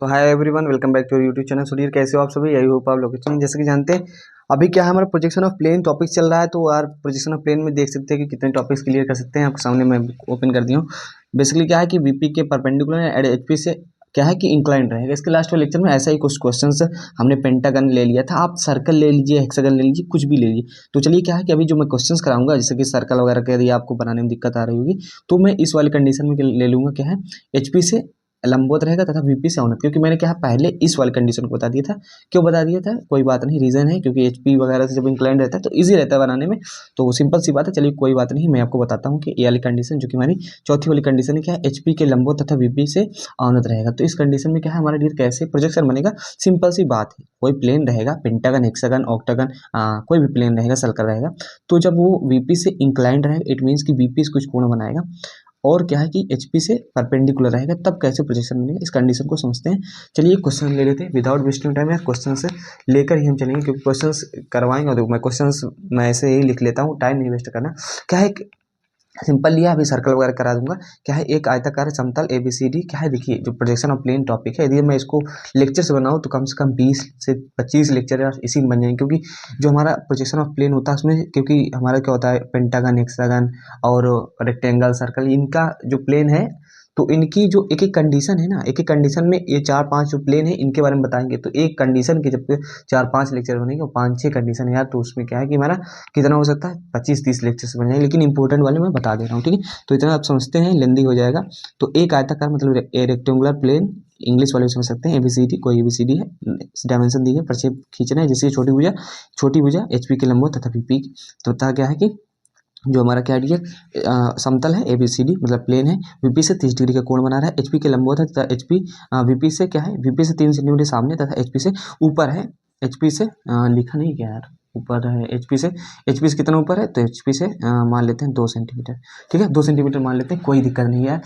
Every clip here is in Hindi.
तो hi everyone, welcome back to YouTube channel. Sudhir, कैसे हो आप सभी? यही होप आप लोग अच्छे हैं। जैसे कि जानते हैं अभी क्या है, हमारा प्रोजेक्शन ऑफ प्लेन टॉपिक चल रहा है। तो यार प्रोजेक्शन ऑफ प्लेन में देख सकते हैं कि कितने टॉपिक्स क्लियर कर सकते हैं। आपके सामने मैं ओपन कर दिया हूँ। बेसिकली क्या है कि वीपी के परपेंडिकुलर एंड एचपी से क्या है कि इंक्लाइंड रहेगा। इसके लास्ट वाले लेक्चर में ऐसा ही कुछ क्वेश्चन हमने पेंटागन ले लिया था। आप सर्कल ले लीजिए, हेक्सागन ले लीजिए, कुछ भी ले लीजिए। तो चलिए क्या है कि अभी जो मैं क्वेश्चंस कराऊंगा, जैसे कि सर्कल वगैरह के यदि आपको बनाने में दिक्कत आ रही होगी तो मैं इस वाले कंडीशन में ले लूंगा। क्या है, एचपी से लंबवत रहेगा तथा वीपी से अवनत, क्योंकि मैंने क्या है पहले इस वाले कंडीशन को बता दिया था। क्यों बता दिया था, कोई बात नहीं, रीजन है क्योंकि एचपी वगैरह से जब इंक्लाइन रहता है तो इजी रहता है बनाने में। तो सिंपल सी बात है। चलिए कोई बात नहीं, मैं आपको बताता हूँ कि ये वाली कंडीशन जो कि हमारी चौथी वाली कंडीशन है, क्या है, एचपी के लंबवत तथा वीपी से अवनत रहेगा। तो इस कंडीशन में क्या है, हमारा डियर कैसे प्रोजेक्शन बनेगा। सिंपल सी बात है, कोई प्लेन रहेगा, पेंटागन, हेक्सागन, ऑक्टागन, कोई भी प्लेन रहेगा, सर्कल रहेगा। तो जब वो वीपी से इंक्लाइंड रहेगा, इट मीन्स कि वीपी से कुछ कोण बनाएगा और क्या है कि एचपी से परपेंडिकुलर रहेगा, तब कैसे प्रोजेक्शन बनेगा, इस कंडीशन को समझते हैं। चलिए क्वेश्चन ले लेते हैं विदाउट वेस्टिंग टाइम। यार क्वेश्चन से लेकर ही हम चलेंगे, क्योंकि क्वेश्चंस करवाएंगे और देखो मैं क्वेश्चंस मैं ऐसे ही लिख लेता हूँ, टाइम नहीं वेस्ट करना। क्या है, सिंपल लिया, अभी सर्कल वगैरह करा दूंगा। क्या है, एक आयताकार समतल एबीसीडी, क्या है देखिए जो प्रोजेक्शन ऑफ प्लेन टॉपिक है, यदि मैं इसको लेक्चर से बनाऊं तो कम से कम 20 से 25 लेक्चर यार इसी में बन जाएंगे। क्योंकि जो हमारा प्रोजेक्शन ऑफ प्लेन होता है उसमें, क्योंकि हमारा क्या होता है, पेंटागन, हेक्सागन और रेक्टेंगल, सर्कल, इनका जो प्लेन है तो इनकी जो एक एक कंडीशन है ना, एक एक कंडीशन में ये 4-5 जो प्लेन है इनके बारे में बताएंगे। तो एक कंडीशन के जब 4-5 लेक्चर बनेंगे और 5-6 कंडीशन है यार, तो उसमें क्या है कि हमारा कितना हो सकता है, 25-30 लेक्चर से बन जाएंगे। लेकिन इंपॉर्टेंट वाले मैं बता दे रहा हूँ, ठीक है। तो इतना आप समझते हैं, लेंदी हो जाएगा। तो एक आयताकार मतलब रेक्टेंगुलर प्लेन, इंग्लिश वाले समझ सकते हैं, एबीसीडी, कोई एबीसीडी है, डायमेंशन दी है, प्रक्षेप खींचना है, जैसे छोटी भुजा एचपी के लंबवत तथा वीपी। तो होता क्या है कि जो हमारा क्या है, समतल है एबीसीडी मतलब प्लेन है, वीपी से 30 डिग्री का कोण बना रहा है, एचपी के लंबवत है तथा एचपी वीपी से क्या है, वीपी से 3 सेंटीमीटर सामने तथा एचपी से ऊपर है। एचपी से लिखा नहीं क्या यार, ऊपर है एचपी से कितना ऊपर है, तो एचपी से मान लेते हैं 2 सेंटीमीटर। ठीक है, 2 सेंटीमीटर मान लेते हैं, कोई दिक्कत नहीं है।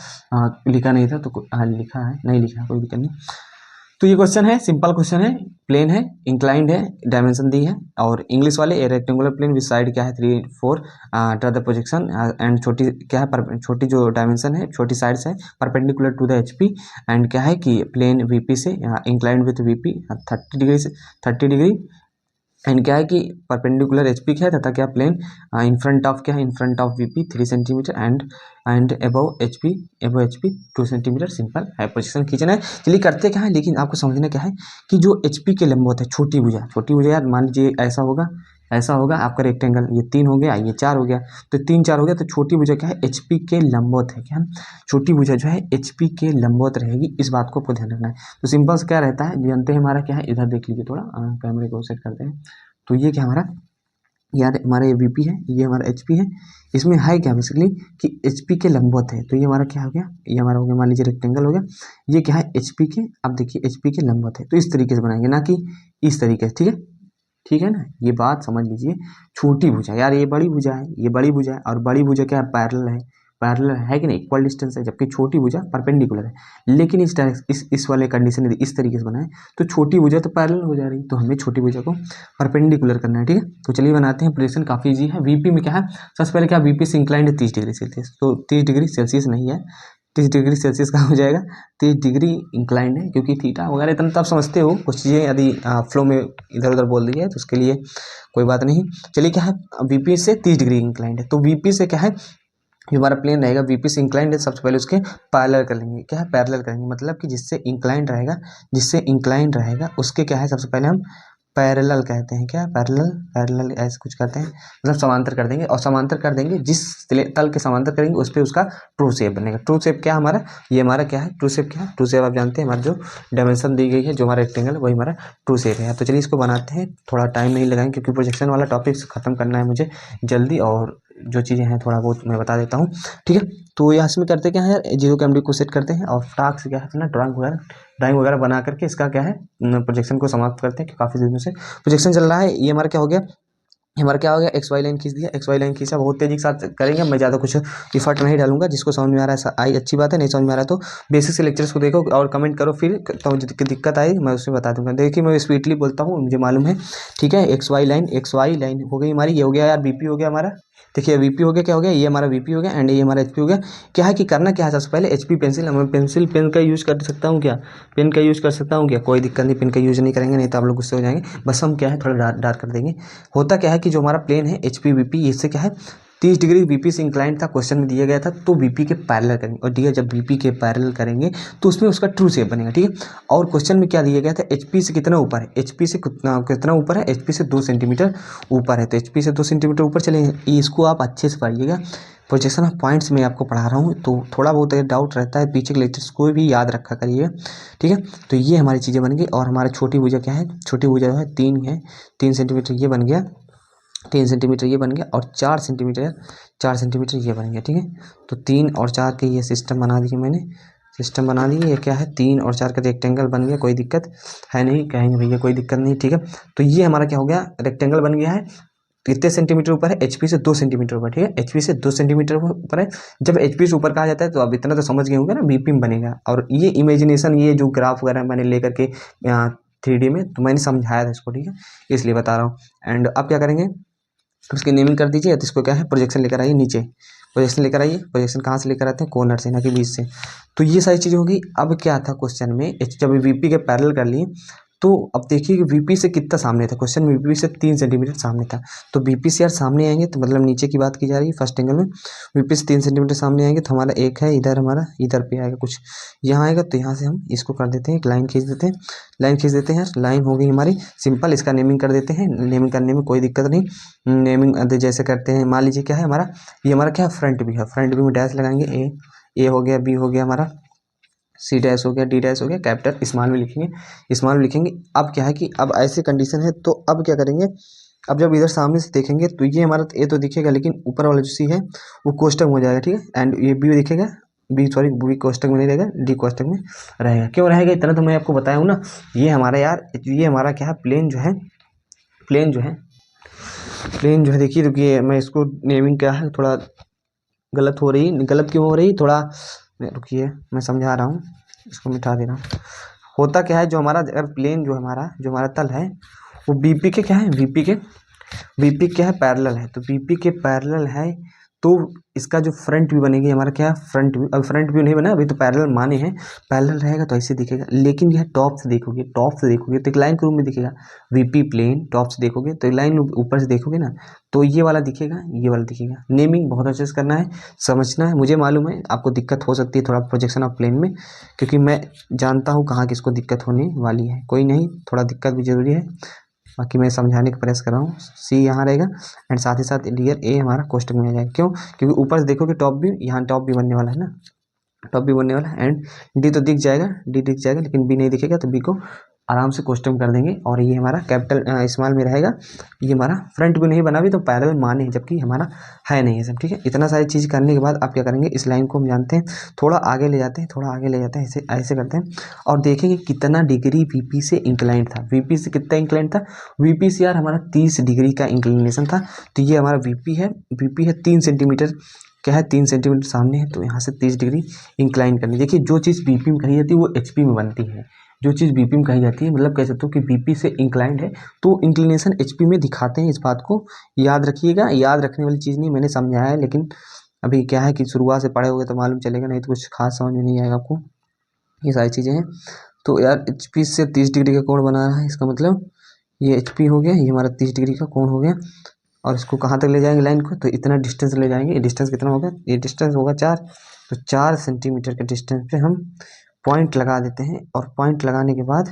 लिखा नहीं था तो लिखा है, नहीं लिखा, कोई दिक्कत नहीं। तो ये क्वेश्चन है, सिंपल क्वेश्चन है, प्लेन है, इंक्लाइंड है, डायमेंशन दी है। और इंग्लिश वाले a rectangular plane with side क्या है 3-4 ड्रा द प्रोजेक्शन एंड छोटी क्या है, छोटी जो डायमेंशन है, छोटी साइड्स है, perpendicular to the HP. And क्या है कि प्लेन वीपी से इंक्लाइंड विथ वीपी 30 डिग्री से 30 डिग्री। एंड क्या है कि परपेंडिकुलर एचपी क्या है तथा क्या प्लेन इन फ्रंट ऑफ क्या है, in front of VP 3 centimetre and above HP 2 centimetre. Simple है, पोजीशन खींचना है। चलिए करते क्या है, लेकिन आपको समझना क्या है कि जो एचपी के लंबवत है, छोटी भुजा यार, मान लीजिए ऐसा होगा आपका रेक्टेंगल, ये 3 हो गया, ये 4 हो गया, तो 3 4 हो गया, तो छोटी भुजा क्या है, एचपी के लंबवत है। क्या छोटी भुजा जो है एचपी के लंबवत रहेगी, इस बात को आपको ध्यान रखना है। तो सिंपल से क्या रहता है, जानते हैं हमारा क्या है, इधर देख लीजिए थोड़ा, कैमरे को सेट करते हैं। तो ये क्या हमारा, यार हमारा ये वीपी है, ये हमारा एचपी है। इसमें है क्या बेसिकली कि एचपी के लंबवत है, तो ये हमारा क्या हो गया, ये हमारा हो गया, मान लीजिए रेक्टेंगल हो गया। ये क्या है, एचपी के, अब देखिए एचपी के लंबवत है, तो इस तरीके से बनाएंगे, ना कि इस तरीके से। ठीक है, ठीक है ना, ये बात समझ लीजिए। छोटी भुजा यार, ये बड़ी भुजा है, ये बड़ी भुजा है, और बड़ी भुजा क्या है, पैरेलल है कि नहीं, इक्वल डिस्टेंस है, जबकि छोटी भुजा परपेंडिकुलर है। लेकिन इस वाले कंडीशन यदि इस तरीके से बनाए तो छोटी भुजा तो पैरेलल हो जा रही, तो हमें छोटी भुजा को परपेंडिकुलर करना है। ठीक है, तो चलिए बनाते हैं। प्रोजेक्शन काफी इजी है। वीपी में क्या है, सबसे पहले क्या, वीपी से इंक्लाइंड है 30 डिग्री सेल्सियस, तो 30 डिग्री सेल्सियस नहीं है, 30 डिग्री सेल्सियस का हो जाएगा, 30 डिग्री इंक्लाइंड है, क्योंकि थीटा वगैरह इतना तो आप समझते हो। कुछ चीज़ें यदि फ्लो में इधर उधर बोल दी है तो उसके लिए कोई बात नहीं। चलिए क्या है, वीपी से 30 डिग्री इंक्लाइंड है, तो वीपी से क्या है, जो हमारा प्लेन रहेगा वीपी से इंक्लाइंड है, सबसे पहले उसके पैरेलल कर लेंगे। क्या है, पैरेलल करेंगे, मतलब कि जिससे इंक्लाइंड रहेगा उसके क्या है, सबसे पहले हम पैरेलल कहते हैं। क्या पैरेलल ऐसे कुछ करते हैं, मतलब समांतर कर देंगे, और समांतर कर देंगे जिस तल के समांतर करेंगे उस पर उसका ट्रू शेप बनेगा। ट्रू शेप क्या हमारा, ये हमारा क्या है, ट्रू शेप क्या है, ट्रू शेप आप जानते हैं, हमारा जो डायमेंशन दी गई है, जो हमारा रेक्टेंगल वही हमारा ट्रू शेप है। तो चलिए इसको बनाते हैं, थोड़ा टाइम नहीं लगाएंगे, क्योंकि प्रोजेक्शन वाला टॉपिक खत्म करना है मुझे जल्दी, और जो चीज़ें हैं थोड़ा बहुत मैं बता देता हूँ। ठीक है, तो यहाँ से में करते क्या है यार, जीरो कैमरे को सेट करते हैं और टास्क से क्या है अपना ड्राइंग वगैरह बना करके इसका क्या है प्रोजेक्शन को समाप्त करते हैं, कि काफ़ी दिनों से प्रोजेक्शन चल रहा है। ये हमारा क्या हो गया, एक्स वाई लाइन खींच दिया, एक्स वाई लाइन खींचा, बहुत तेजी के साथ करेंगे, मैं ज़्यादा कुछ इफर्ट नहीं डालूंगा। जिसको समझ में आ रहा है आई अच्छी बात है, नहीं समझ में आ रहा है तो बेसिक से लेक्चर्स को देखो और कमेंट करो, फिर तो दिक्कत आई मैं उसमें बता दूंगा। देखिए मैं स्पीडली बोलता हूँ, मुझे मालूम है। ठीक है, एक्स वाई लाइन हो गई हमारी, ये हो गया यार बीपी हो गया हमारा, देखिए वीपी हो गया, क्या हो गया, ये हमारा वीपी हो गया एंड ये हमारा एचपी हो गया। क्या है कि करना क्या है, सबसे पहले एचपी पेंसिल, मैं पेंसिल पेन का यूज़ कर सकता हूँ क्या, पेन का यूज़ कर सकता हूँ क्या, कोई दिक्कत नहीं, पेन का यूज़ नहीं करेंगे, नहीं तो आप लोग गुस्से हो जाएंगे। बस हम क्या है थोड़ा डार्क कर देंगे। होता क्या है कि जो हमारा प्लेन है एचपी वीपी, इससे क्या है 30 डिग्री वीपी से इंक्लाइन था, क्वेश्चन में दिया गया था, तो वीपी के पैरेलल करेंगे। और डियर जब वीपी के पैरेलल करेंगे तो उसमें उसका ट्रू शेप बनेगा, ठीक है। और क्वेश्चन में क्या दिया गया था, एचपी से कितना ऊपर है, एचपी से कितना ऊपर है, एचपी से 2 सेंटीमीटर ऊपर है, तो एचपी से 2 सेंटीमीटर ऊपर चलेंगे। इसको आप अच्छे से पढ़िएगा, प्रोजेक्शन ऑफ पॉइंट्स में आपको पढ़ा रहा हूँ, तो थोड़ा बहुत अगर डाउट रहता है पीछे के लेक्चर्स को भी याद रखा करिएगा, ठीक है। तो ये हमारी चीज़ें बन गई। और हमारा छोटी भुजा क्या है, छोटी भुजा है 3 है, 3 सेंटीमीटर ये बन गया, 3 सेंटीमीटर ये बन गया, और 4 सेंटीमीटर ये बन गया, ठीक है। तो 3 और 4 के ये सिस्टम बना दिए मैंने, सिस्टम बना दिए। ये क्या है 3 और 4 का रेक्टेंगल बन गया, कोई दिक्कत है नहीं, कहेंगे भैया कोई दिक्कत नहीं, ठीक है। तो ये हमारा क्या हो गया, रेक्टेंगल बन गया है। कितने सेंटीमीटर ऊपर है, एचपी से 2 सेंटीमीटर ऊपर, ठीक है, एचपी से 2 सेंटीमीटर ऊपर है। जब एचपी से ऊपर कहा जाता है तो अब इतना तो समझ गए होंगे ना, बीपी में बनेगा। और ये इमेजिनेशन, ये जो ग्राफ वगैरह मैंने लेकर के 3D में, तो मैंने समझाया था इसको, ठीक है, इसलिए बता रहा हूँ। एंड अब क्या करेंगे, उसकी नेमिंग कर दीजिए। तो इसको क्या है, प्रोजेक्शन लेकर आइए नीचे, प्रोजेक्शन लेकर आइए। प्रोजेक्शन कहाँ से लेकर आते हैं, कॉर्नर से, ना कि बीच से। तो ये सारी चीज़ें होगी। अब क्या था क्वेश्चन में, जब वीपी के पैरेलल कर लिए, तो अब देखिए कि वीपी से कितना सामने था, क्वेश्चन वीपी से 3 सेंटीमीटर सामने था। तो वीपी से यार सामने आएंगे तो मतलब नीचे की बात की जा रही है फर्स्ट एंगल में, वीपी से 3 सेंटीमीटर सामने आएंगे तो हमारा एक है इधर, हमारा इधर पे आएगा कुछ, यहाँ आएगा। तो यहाँ से हम इसको कर देते हैं, एक लाइन खींच देते हैं, लाइन खींच देते हैं, लाइन हो गई हमारी सिंपल। इसका नेमिंग कर देते हैं, नेमिंग करने में कोई दिक्कत नहीं। नेमिंग जैसे करते हैं, मान लीजिए क्या है हमारा, ये हमारा क्या है, फ्रंट व्यू है, फ्रंट व्यू में डैश लगाएंगे, ए हो गया, बी हो गया हमारा, सी डैश हो गया, डी डैश हो गया, कैपिटल स्मॉल में लिखेंगे, स्मॉल में लिखेंगे। अब क्या है कि अब ऐसी कंडीशन है, तो अब क्या करेंगे, अब जब इधर सामने से देखेंगे तो ये हमारा ए तो दिखेगा, लेकिन ऊपर वाला जो सी है वो कोष्टक में हो जाएगा, ठीक है। एंड ये बी दिखेगा, बी सॉरी बी कोष्टक में नहीं रहेगा, डी कोष्टक में रहेगा। क्यों रहेगा, इतना तो मैं आपको बताया हूँ ना। ये हमारा यार, ये हमारा क्या है, प्लेन जो है, प्लेन जो है, प्लेन जो है, देखिए रुकिए, मैं इसको नेमिंग क्या है, थोड़ा गलत हो रही, गलत क्यों हो रही, थोड़ा रुकिए मैं समझा रहा हूँ, इसको मिटा दे रहा हूँ। होता क्या है, जो हमारा अगर प्लेन जो हमारा, जो हमारा तल है, वो बीपी के क्या है, बीपी क्या है, पैरेलल है। तो बीपी के पैरेलल है, तो इसका जो फ्रंट व्यू बनेगी हमारा क्या है, फ्रंट व्यू। अब फ्रंट व्यू नहीं बना, अभी तो पैरेलल माने हैं, पैरेलल रहेगा तो ऐसे दिखेगा। लेकिन यह टॉप से देखोगे, टॉप से देखोगे तो एक लाइन के रूप में दिखेगा, वीपी प्लेन, टॉप से देखोगे तो एक लाइन ऊपर से देखोगे ना, तो ये वाला दिखेगा, ये वाला दिखेगा। नेमिंग बहुत अच्छे से करना है, समझना है। मुझे मालूम है आपको दिक्कत हो सकती है थोड़ा प्रोजेक्शन ऑफ प्लेन में, क्योंकि मैं जानता हूँ कहाँ किसको दिक्कत होने वाली है। कोई नहीं, थोड़ा दिक्कत भी जरूरी है, बाकी मैं समझाने का प्रयास कर रहा हूँ। सी यहाँ रहेगा एंड साथ ही साथ डियर ए हमारा कोष्टक में आ जाएगा। क्यों, क्योंकि ऊपर से देखोगे टॉप व्यू, यहाँ टॉप भी बनने वाला है ना, टॉप भी बनने वाला है। एंड डी तो दिख जाएगा, डी दिख जाएगा, लेकिन बी नहीं दिखेगा, तो बी को आराम से कोष्टक में कर देंगे। और ये हमारा कैपिटल स्मॉल में रहेगा। ये हमारा फ्रंट व्यू नहीं बना भी तो पैरेलल माने, जबकि हमारा है नहीं है सब, ठीक है। इतना सारी चीज़ करने के बाद आप क्या करेंगे, इस लाइन को हम जानते हैं, थोड़ा आगे ले जाते हैं, थोड़ा आगे ले जाते हैं, ऐसे ऐसे करते हैं और देखेंगे कितना डिग्री वीपी से इंक्लाइंट था। वीपी से कितना इंक्लाइंट था, वीपी से यार हमारा 30 डिग्री का इंक्लिनेशन था। तो ये हमारा वीपी है, वीपी है 3 सेंटीमीटर, क्या है 3 सेंटीमीटर सामने है, तो यहाँ से 30 डिग्री इंक्लाइन करनी। देखिए जो चीज़ बीपी में कही जाती है वो एचपी में बनती है, जो चीज़ बीपी में कही जाती है, मतलब कह सकते हो कि बीपी से इंक्लाइंड है तो इंक्लिनेशन एचपी में दिखाते हैं। इस बात को याद रखिएगा, याद रखने वाली चीज़ नहीं, मैंने समझाया है, लेकिन अभी क्या है कि शुरुआत से पढ़े होगे तो मालूम चलेगा, नहीं तो कुछ खास समझ में नहीं आएगा आपको। ये सारी चीज़ें हैं। तो यार एचपी से 30 डिग्री का कोण बना रहा है, इसका मतलब ये एचपी हो गया, ये हमारा 30 डिग्री का कोण हो गया। और इसको कहाँ तक ले जाएंगे लाइन को, तो इतना डिस्टेंस ले जाएंगे। ये डिस्टेंस कितना होगा, ये डिस्टेंस होगा 4, तो 4 सेंटीमीटर के डिस्टेंस पे हम पॉइंट लगा देते हैं। और पॉइंट लगाने के बाद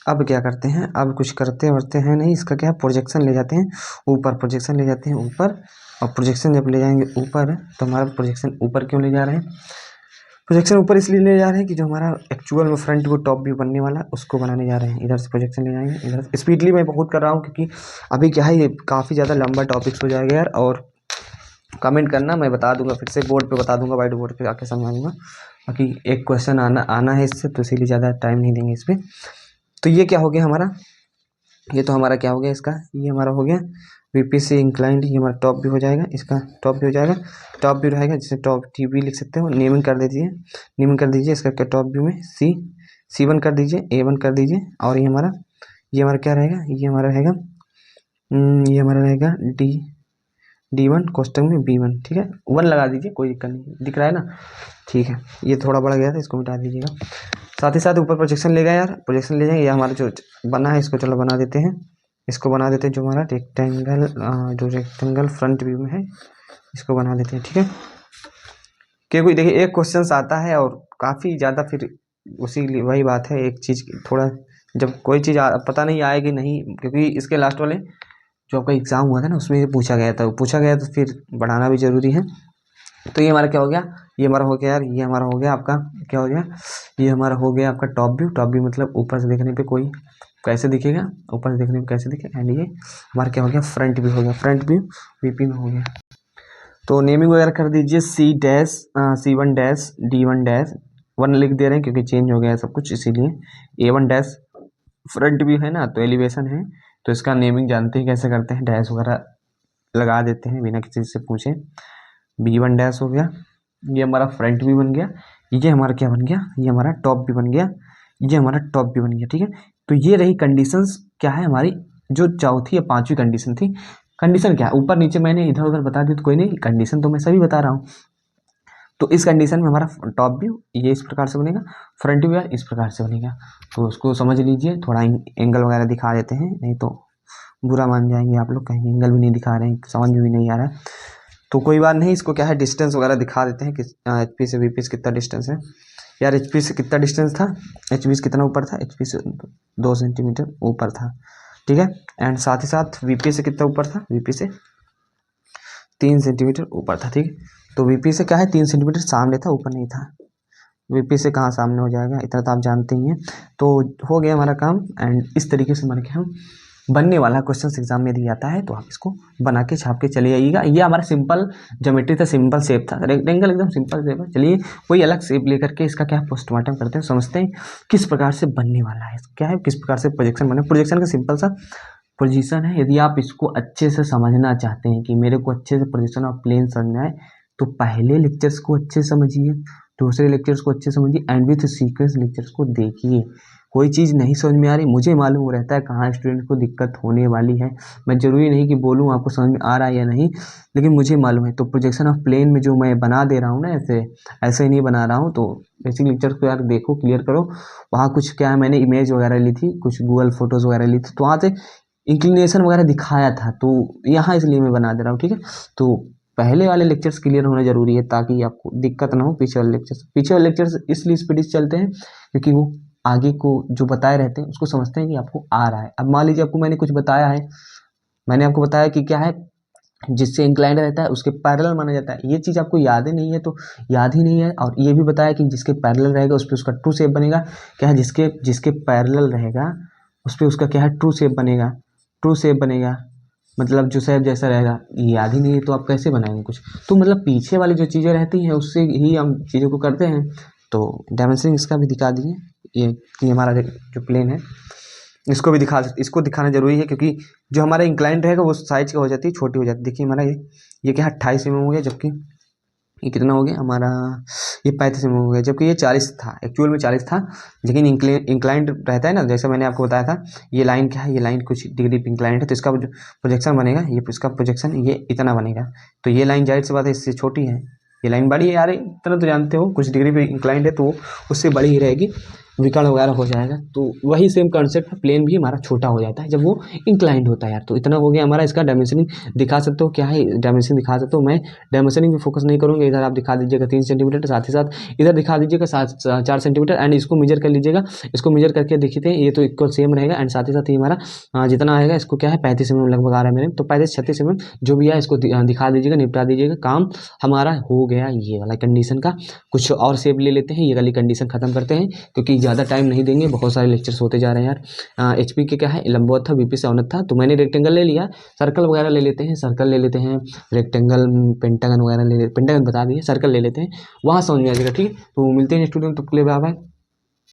अब क्या करते हैं, अब कुछ करते वरते हैं नहीं, इसका क्या है, प्रोजेक्शन ले जाते हैं ऊपर, प्रोजेक्शन ले जाते हैं ऊपर। और प्रोजेक्शन जब ले जाएंगे ऊपर, तो हमारा प्रोजेक्शन ऊपर क्यों ले जा रहे हैं, प्रोजेक्शन ऊपर इसलिए ले जा रहे हैं कि जो हमारा एक्चुअल में फ्रंट को टॉप व्यू बनने वाला है उसको बनाने जा रहे हैं। इधर से प्रोजेक्शन ले जाएंगे, इधर स्पीडली मैं बहुत कर रहा हूँ क्योंकि अभी क्या है, ये काफ़ी ज़्यादा लंबा टॉपिक्स हो जाएगा यार। और कमेंट करना, मैं बता दूंगा, फिर से बोर्ड पे बता दूंगा, वाइट बोर्ड पे आके समझा दूंगा। बाकी एक क्वेश्चन आना है इससे, तो इसीलिए ज़्यादा टाइम नहीं देंगे इस पर। तो ये क्या हो गया हमारा, ये तो हमारा क्या हो गया, इसका ये हमारा हो गया वीपी से इंक्लाइंड। ये हमारा टॉप भी हो जाएगा, इसका टॉप भी हो जाएगा, टॉप भी रहेगा, जिसे टॉप टी भी लिख सकते हो। नेमिंग कर दीजिए, नेमिंग कर दीजिए इसका क्या, टॉप व्यू में C1 कर दीजिए, A1 कर दीजिए। और ये हमारा क्या रहेगा, ये हमारा रहेगा डी D1 कोष्टक में B1, ठीक है, 1 लगा दीजिए, कोई दिक्कत नहीं, दिख रहा है ना, ठीक है। ये थोड़ा बढ़ गया था, इसको मिटा दीजिएगा। साथ ही साथ ऊपर प्रोजेक्शन ले गए यार, प्रोजेक्शन ले जाएंगे। ये हमारा जो बना है इसको चलो बना देते हैं, इसको बना देते हैं। जो हमारा रेक्टेंगल, जो रेक्टेंगल फ्रंट व्यू में है इसको बना देते हैं, ठीक है। क्योंकि देखिए एक क्वेश्चन आता है और काफ़ी ज़्यादा फिर उसी वही बात है, एक चीज़ थोड़ा जब कोई चीज़ पता नहीं आएगी नहीं, क्योंकि इसके लास्ट वाले जो आपका एग्ज़ाम हुआ था ना उसमें पूछा गया था, पूछा गया तो फिर बढ़ाना भी ज़रूरी है। तो ये हमारा क्या हो गया, ये हमारा हो गया यार, ये हमारा हो गया आपका क्या हो गया, ये हमारा हो गया आपका टॉप व्यू। टॉप व्यू मतलब ऊपर से देखने पे कोई कैसे दिखेगा, ऊपर से देखने पे कैसे दिखेगा। एंड ये हमारा क्या हो गया, फ्रंट व्यू हो गया, फ्रंट व्यू VP में हो गया। तो नेमिंग वगैरह कर दीजिए C1 डैश D1 डैश 1 लिख दे रहे हैं क्योंकि चेंज हो गया है सब कुछ, इसीलिए A1 डैश फ्रंट व्यू है ना, तो एलिवेशन है, तो इसका नेमिंग जानते हैं कैसे करते हैं, डैश वगैरह लगा देते हैं बिना किसी से पूछे। B1 डैश हो गया, ये हमारा फ्रंट व्यू बन गया, ये हमारा क्या बन गया, ये हमारा टॉप व्यू बन गया, ये हमारा टॉप व्यू बन गया, ठीक है। तो ये रही कंडीशंस क्या है हमारी, जो चौथी या पांचवी कंडीशन थी। कंडीशन क्या है, ऊपर नीचे मैंने इधर उधर बता दी तो कोई नहीं, कंडीशन तो मैं सभी बता रहा हूँ। तो इस कंडीशन में हमारा टॉप व्यू ये इस प्रकार से बनेगा, फ्रंट व्यू इस प्रकार से बनेगा। तो उसको समझ लीजिए, थोड़ा एंगल वगैरह दिखा देते हैं, नहीं तो बुरा मान जाएंगे आप लोग, कहीं एंगल भी नहीं दिखा रहे हैं, समझ में भी नहीं आ रहा है, तो कोई बात नहीं। इसको क्या है डिस्टेंस वगैरह दिखा देते हैं कि HP से VP से कितना डिस्टेंस है यार। HP से कितना डिस्टेंस था, HP से कितना ऊपर था, HP से 2 सेंटीमीटर ऊपर था, ठीक है। एंड साथ ही साथ VP से कितना ऊपर था, VP से 3 सेंटीमीटर ऊपर था, ठीक है। तो VP से क्या है 3 सेंटीमीटर सामने था, ऊपर नहीं था। VP से कहाँ सामने हो जाएगा, इतना तो आप जानते ही हैं। तो हो गया हमारा काम। एंड इस तरीके से हमारे क्या हम बनने वाला क्वेश्चन एग्जाम में यदि आता है तो आप इसको बना के छाप के चले आइएगा। ये हमारा सिंपल ज्योमेट्री था, सिंपल शेप था, रेक्टेंगल एकदम सिंपल शेप है। चलिए कोई अलग शेप लेकर के इसका क्या पोस्टमार्टम करते हैं, समझते हैं किस प्रकार से बनने वाला है, क्या है किस प्रकार से प्रोजेक्शन बने। प्रोजेक्शन का सिंपल सा पोजीशन है। यदि आप इसको अच्छे से समझना चाहते हैं कि मेरे को अच्छे से पोजीशन ऑफ प्लेन समझना है, तो पहले लेक्चर्स को अच्छे से समझिए, दूसरे लेक्चर्स को अच्छे से समझिए, एंड विथ सीक्वेंस लेक्चर्स को देखिए। कोई चीज़ नहीं समझ में आ रही, मुझे मालूम रहता है कहाँ स्टूडेंट को दिक्कत होने वाली है। मैं ज़रूरी नहीं कि बोलूँ आपको समझ में आ रहा है या नहीं, लेकिन मुझे मालूम है। तो प्रोजेक्शन ऑफ प्लेन में जो मैं बना दे रहा हूँ ना, ऐसे ही नहीं बना रहा हूँ। तो बेसिक लेक्चर्स को यार देखो, क्लियर करो। वहाँ कुछ क्या है, मैंने इमेज वगैरह ली थी, कुछ गूगल फोटोज़ वगैरह ली थी, तो वहाँ से इंक्लिनेशन वगैरह दिखाया था, तो यहाँ इसलिए मैं बना दे रहा हूँ, ठीक है। तो पहले वाले लेक्चर्स क्लियर होना जरूरी है ताकि आपको दिक्कत ना हो। पीछे वाले लेक्चर्स इसलिए स्पीड से चलते हैं क्योंकि वो आगे को जो बताए रहते हैं उसको समझते हैं कि आपको आ रहा है। अब मान लीजिए आपको मैंने कुछ बताया है, मैंने आपको बताया कि क्या है, जिससे इंक्लाइंड रहता है उसके पैरेलल माना जाता है। ये चीज़ आपको याद ही नहीं है तो याद ही नहीं है। और ये भी बताया कि जिसके पैरेलल रहेगा उस पर उसका ट्रू शेप बनेगा। क्या है, जिसके जिसके पैरेलल रहेगा उस पर उसका क्या है, ट्रू शेप बनेगा। ट्रू शेप बनेगा मतलब जो शेप जैसा रहेगा, ये याद ही नहीं है तो आप कैसे बनाएंगे कुछ। तो मतलब पीछे वाली जो चीज़ें रहती हैं उससे ही हम चीज़ों को करते हैं। तो डायमेंशनिंग इसका भी दिखा दिए, ये हमारा जो प्लेन है इसको भी इसको दिखाना जरूरी है, क्योंकि जो हमारा इंक्लाइंड रहेगा वो साइज का हो जाती है, छोटी हो जाती है। देखिए हमारा ये क्या 28 mm हो गया, जबकि ये कितना हो गया हमारा, ये 35 mm हो गया, जबकि ये 40 था, एक्चुअल में 40 था। लेकिन इंक्लाइंड रहता है ना, जैसे मैंने आपको बताया था, ये लाइन क्या है, ये लाइन कुछ डिग्री पे इंक्लाइंड है, तो इसका जो प्रोजेक्शन बनेगा, ये इसका प्रोजेक्शन ये इतना बनेगा। तो ये लाइन जाहिर सी बात है इससे छोटी है, ये लाइन बड़ी है यार, इतना तो जानते हो, कुछ डिग्री पे इंक्लाइंड है तो उससे बड़ी ही रहेगी, विकर्ण वगैरह हो जाएगा। तो वही सेम कॉन्सेप्ट है, प्लेन भी हमारा छोटा हो जाता है जब वो इंक्लाइंड होता है यार। तो इतना हो गया हमारा। इसका डायमेंशनिंग दिखा सकते हो, क्या है डायमेंशनिंग दिखा सकते हो। मैं डायमेंशनिंग पे फोकस नहीं करूँगा, इधर आप दिखा दीजिएगा 3 सेंटीमीटर, साथ ही साथ इधर दिखा दीजिएगा 4 सेंटीमीटर। एंड इसको मेजर कर लीजिएगा, इसको मेजर करके देखते हैं, ये तो इक्वल सेम रहेगा। एंड साथ ही साथ ये हमारा जितना आएगा, इसको क्या है 35 mm लगभग आ रहा है मेरे, तो 35-36 mm जो भी है इसको दिखा दीजिएगा, निपटा दीजिएगा, काम हमारा हो गया। ये वाला कंडीशन का कुछ और शेप ले लेते हैं, ये वाली कंडीशन खत्म करते हैं क्योंकि ज़्यादा टाइम नहीं देंगे, बहुत सारे लेक्चर्स होते जा रहे हैं यार। HP के क्या है लंबवत था, VP से अवनत था, तो मैंने रेक्टेंगल ले लिया। सर्कल वगैरह ले लेते हैं, सर्कल ले लेते हैं, रेक्टेंगल पेंटागन वगैरह ले लेते, पेंटागन बता दिए, सर्कल ले लेते हैं, वहाँ समझ में आ जाएगा, ठीक है। तो मिलते हैं स्टूडेंट, तो बाय बाय।